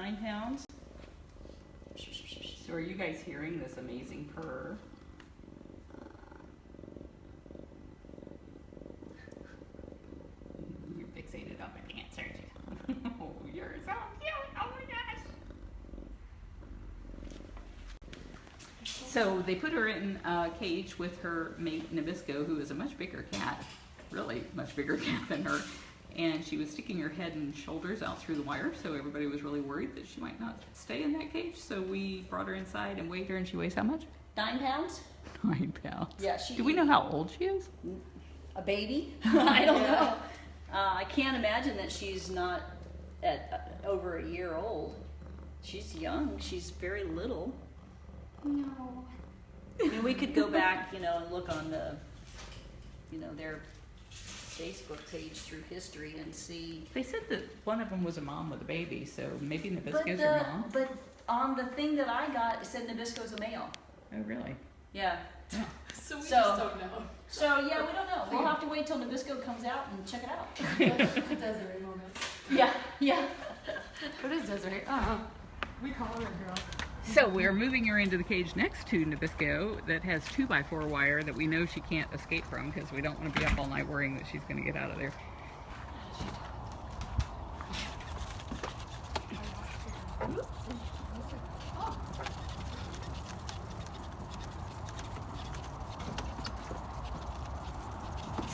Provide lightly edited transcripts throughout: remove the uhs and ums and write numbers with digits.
9 pounds. So are you guys hearing this amazing purr? You're fixated on my pants, aren't you? Oh, you're so cute. Oh my gosh. So they put her in a cage with her mate Nabisco, who is a much bigger cat, really much bigger cat than her. And she was sticking her head and shoulders out through the wire, so everybody was really worried that she might not stay in that cage. So we brought her inside and weighed her, and she weighs how much? 9 pounds? 9 pounds. Yeah, Do we know how old she is? A baby? I don't know. I can't imagine that she's not at over a year old. She's young. She's very little. No. I mean, we could go back, and look on the, their Facebook page through history and see. They said that one of them was a mom with a baby, so maybe Nabisco's her mom. But on the thing that I got, it said Nabisco's a male. Oh, really? Yeah. Yeah. So we just don't know. So yeah, we don't know. We'll have to wait till Nabisco comes out and check it out. It's a Desiree moment. Yeah. What is Desiree? We call her a girl. So we're moving her into the cage next to Nabisco that has 2x4 wire that we know she can't escape from because we don't want to be up all night worrying that she's going to get out of there.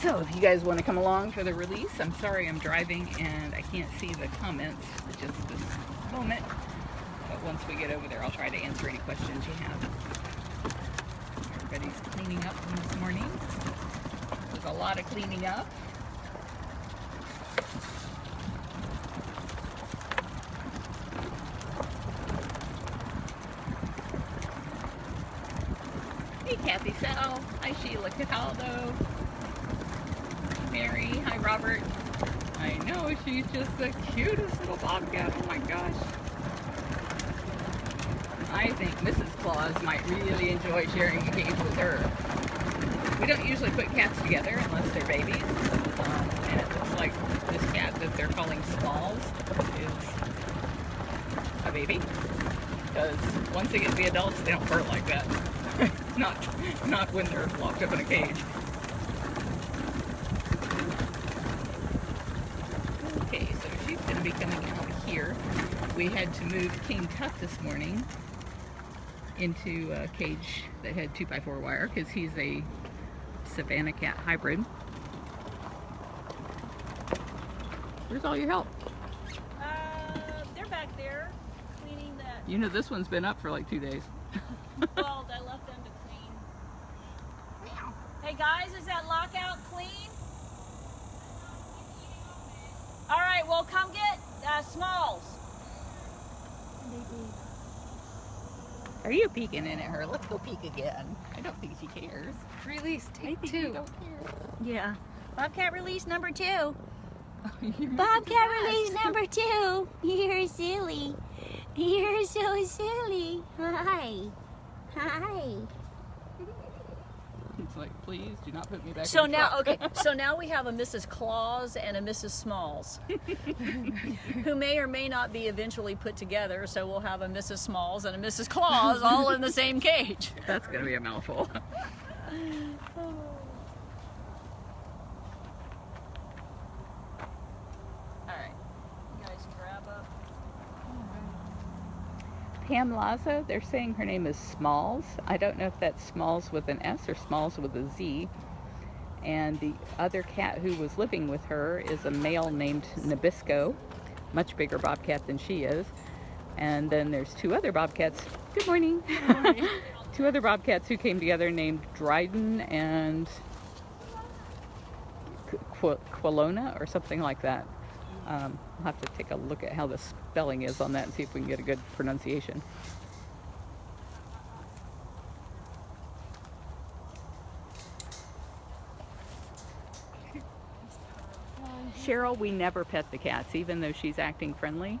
So if you guys want to come along for the release, I'm sorry I'm driving and I can't see the comments for just this moment. But once we get over there, I'll try to answer any questions you have. Everybody's cleaning up from this morning. There's a lot of cleaning up. Hey, Kathy Sal. Hi, Sheila Cataldo. Mary. Hi, Robert. I know, she's just the cutest little bobcat. Oh my gosh. I think Mrs. Claus might really enjoy sharing a cage with her. We don't usually put cats together unless they're babies. And it looks like this cat that they're calling Smalls is a baby. Because once they get to be adults, they don't purr like that. not when they're locked up in a cage. Okay, so she's going to be coming out here. We had to move King Tut this morning into a cage that had 2x4 wire because he's a Savannah cat hybrid. Where's all your help? They're back there cleaning that. You know this one's been up for like 2 days. Well, I left them to clean. Hey guys, is that lockout clean? All right, well come get Smalls. Are you peeking in at her? Let's go peek again. I don't think she cares. Release, take I think 2. you don't care. Yeah. Bobcat release number 2. You're Bobcat release number 2. You're silly. You're so silly. Hi. It's like, please do not put me back So in the now, truck. okay, so now we have a Mrs. Claus and a Mrs. Smalls, who may or may not be eventually put together. So we'll have a Mrs. Smalls and a Mrs. Claus all in the same cage. That's going to be a mouthful. All right, you guys grab up. Pam Lazo, they're saying her name is Smalls. I don't know if that's Smalls with an S or Smalls with a Z. And the other cat who was living with her is a male named Nabisco, much bigger bobcat than she is. And then there's 2 other bobcats. Good morning. Good morning. 2 other bobcats who came together named Dryden and Quilona or something like that. I'll have to take a look at how the spelling is on that and see if we can get a good pronunciation. Cheryl, we never pet the cats, even though she's acting friendly.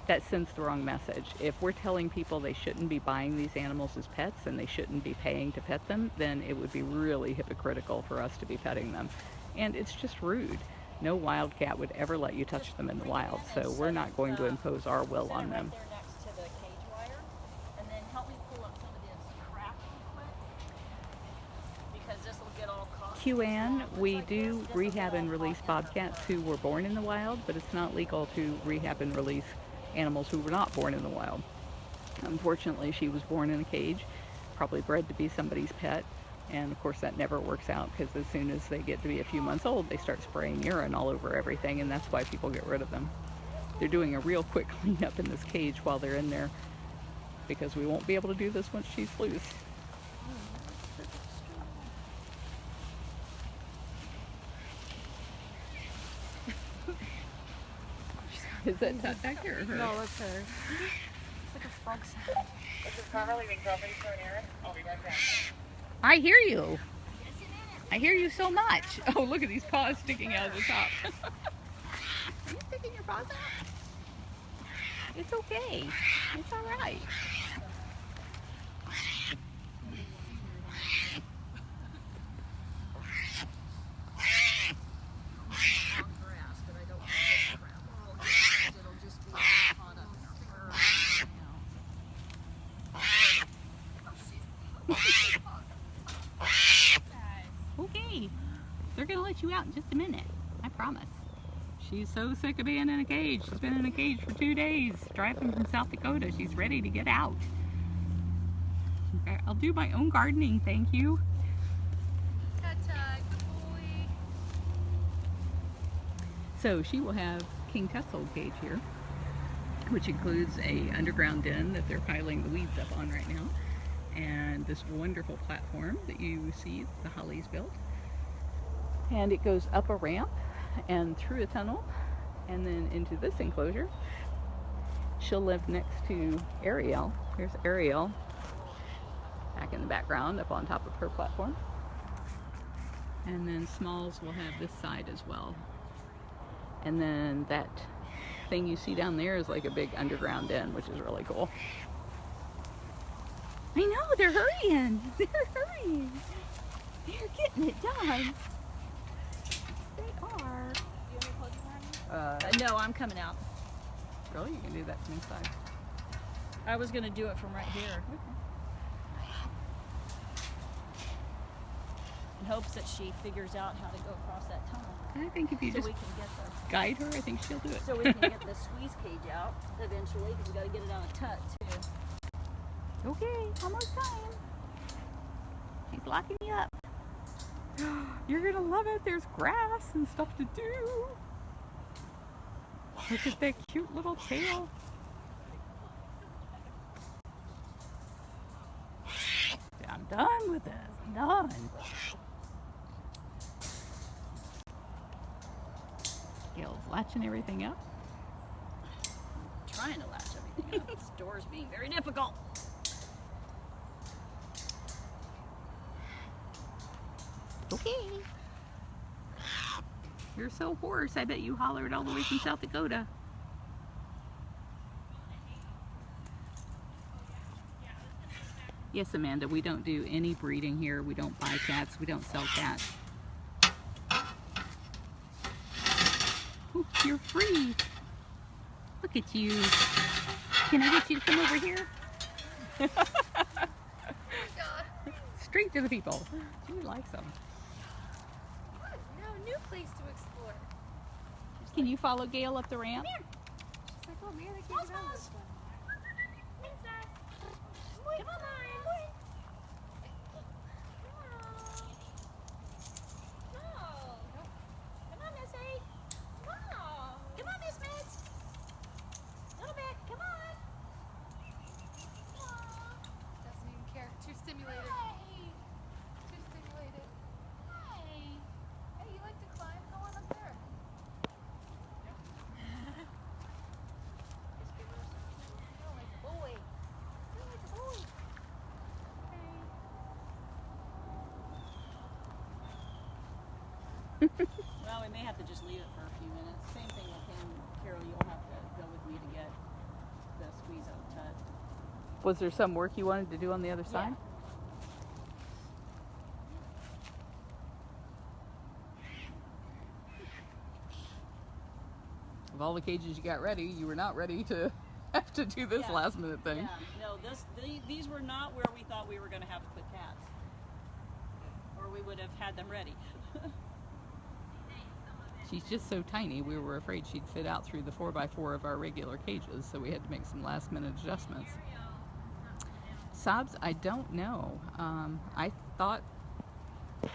That sends the wrong message. If we're telling people they shouldn't be buying these animals as pets and they shouldn't be paying to pet them, then it would be really hypocritical for us to be petting them. And it's just rude. No wild cat would ever let you touch them in the wild, so we're not going to impose our will on them. Right there QAnon, we do rehab and release bobcats who were born in the wild, but it's not legal to rehab and release animals who were not born in the wild. Unfortunately, she was born in a cage, probably bred to be somebody's pet, and of course that never works out because as soon as they get to be a few months old, they start spraying urine all over everything, and that's why people get rid of them. They're doing a real quick cleanup in this cage while they're in there because we won't be able to do this once she's loose. Is that Tut back there or her? No, that's her. It's like a frog sound. This is Carmel leaving Property for an errand. I'll be right back. I hear you. I hear you so much. Oh, look at these paws sticking out of the top. Are you sticking your paws out? It's okay. It's all right. Okay, they're gonna let you out in just a minute, I promise. She's so sick of being in a cage. She's been in a cage for 2 days, driving from South Dakota. She's ready to get out. Okay, I'll do my own gardening, thank you. Good boy. So she will have King Tut's old cage here, which includes a underground den that they're piling the weeds up on right now, and this wonderful platform that you see the Hollies built. And it goes up a ramp and through a tunnel and then into this enclosure. She'll live next to Ariel. Here's Ariel back in the background up on top of her platform. And then Smalls will have this side as well. And then that thing you see down there is like a big underground den, which is really cool. I know, they're hurrying. They're hurrying. They're getting it done. They are. No, I'm coming out. Really? You can do that from inside. I was going to do it from right here. In hopes that she figures out how to go across that tunnel. I think if you So just we can get the guide her, I think she'll do it. so we can get the squeeze cage out eventually because we got to get it out of Tut too. Okay, almost time. She's locking me up. You're gonna love it. There's grass and stuff to do. Look at that cute little tail. I'm done with this. I'm done. Gail's latching everything up. Trying to latch everything up. This door's being very difficult. Okay. You're so hoarse. I bet you hollered all the way from South Dakota. Yes, Amanda, we don't do any breeding here. We don't buy cats. We don't sell cats. Ooh, you're free. Look at you. Can I get you to come over here? Straight to the people. She likes them. Now a new place to explore. Can you follow Gail up the ramp? She's like, oh man, I can't get on this one. Princess. Come on, Lion. No. Come on, Missy. No. Come on, Miss. A little bit. Come on. Doesn't even care. Too stimulated. Too stimulated. Hey. Hey, you like to climb? Go on up there. Feel like a boy. Feel like a boy. Well, we may have to just leave it for a few minutes. Same thing with him. Carol, you'll have to go with me to get the squeeze out of Tut. Was there some work you wanted to do on the other side? Of all the cages you got ready, you were not ready to have to do this Yeah. last minute thing. Yeah, no, these were not where we thought we were going to have to put cats. Or we would have had them ready. She's just so tiny, we were afraid she'd fit out through the 4x4 of our regular cages, so we had to make some last minute adjustments. Sobs, I don't know. I thought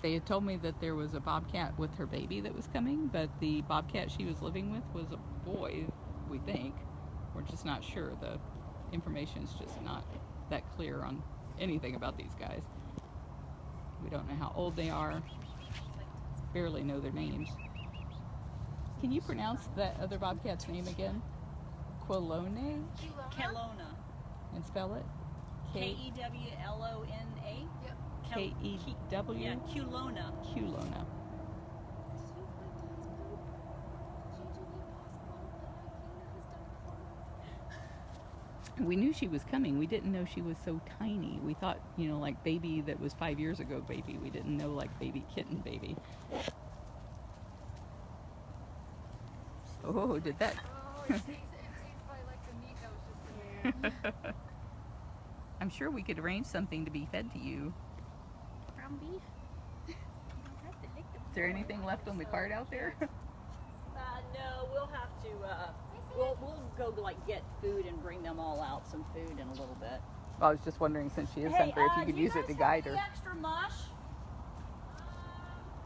they had told me that there was a bobcat with her baby that was coming, but the bobcat she was living with was a boy, we think. We're just not sure. The information's just not that clear on anything about these guys. We don't know how old they are, barely know their names. Can you pronounce that other bobcat's name again? Quilone? Kelowna. And spell it? K-E-W-L-O-N-A? Yep. K-E-W? Yeah, Kelowna. Quilona. We knew she was coming. We didn't know she was so tiny. We thought, you know, like baby that was 5 years ago baby. We didn't know like baby kitten baby. Oh, did that? Oh, it tastes probably like the meat that was just in there. I'm sure we could arrange something to be fed to you. Ground beef? Is there anything left on the cart out there? No, we'll have to, we'll go like get food and bring them all out some food in a little bit. I was just wondering, since she is hungry, if you could use it to guide her. Extra mush?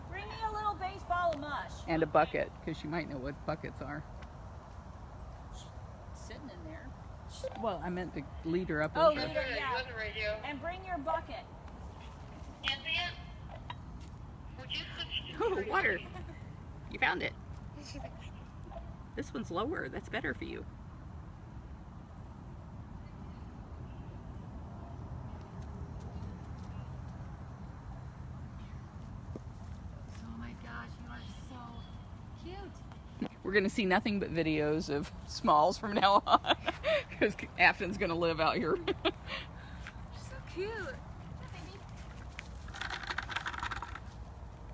Bring me a little baseball of mush. And a bucket, because she might know what buckets are. Sitting in there. Well, I meant to lead her up. Oh, over. lead her, You yeah. on the radio? And bring your bucket. Anthea? Would you switch to Oh, water! You found it. This one's lower. That's better for you. Oh my gosh, you are so cute. We're going to see nothing but videos of Smalls from now on, because Afton's going to live out here. You're so cute.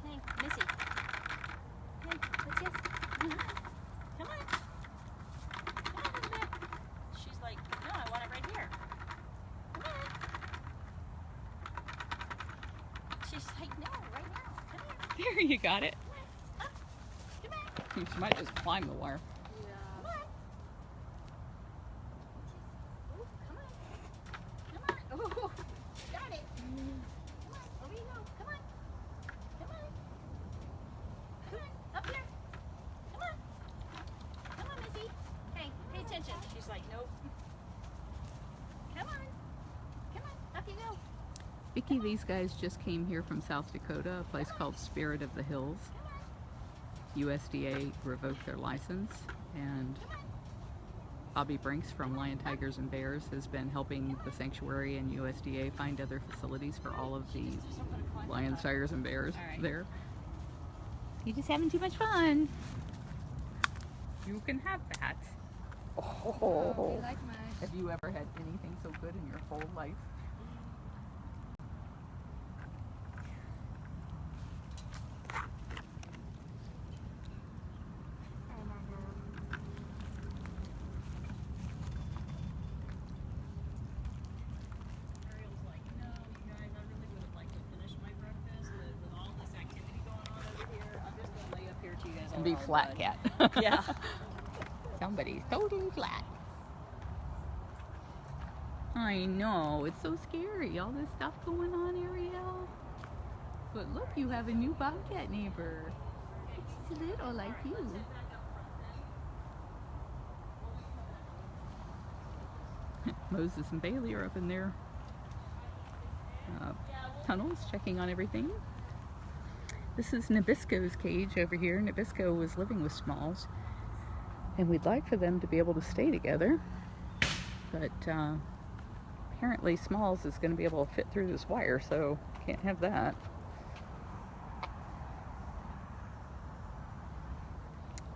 Hey, Missy. Hey, what's this? Come on. Come on, little bit. She's like, no, I want it right here. Come on. She's like, no, right now. Come here. There, you got it. Up. Come on. She might just climb the wire. Yeah. Come on. Oh, come on. Come on. Oh, got it. Come on. Over you go. Come on. Come on. Come on. Up here. Come on. Come on, Missy. Hey, pay attention. She's like, nope. Come on. Come on. Up you go. Vicki, these guys just came here from South Dakota, a place called Spirit of the Hills. USDA revoked their license, and Bobby Brinks from Lion, Tigers, and Bears has been helping the sanctuary and USDA find other facilities for all of the lions, tigers, and bears there. You're just having too much fun. You can have that. Oh, You like mush. have you ever had anything so good in your whole life? Ariel's like, no, you guys, I really would have liked to finish my breakfast, but with all this activity going on over here, I'm just going to lay up here till you guys all And be are flat done. cat. Yeah. Somebody's totally flat. I know, it's so scary. All this stuff going on, Ariel. But look, you have a new bobcat neighbor. She's little like you. Moses and Bailey are up in their tunnels checking on everything. This is Nabisco's cage over here. Nabisco was living with Smalls, and we'd like for them to be able to stay together, but apparently Smalls is going to be able to fit through this wire, so can't have that.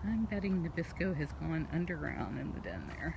I'm betting Nabisco has gone underground in the den there.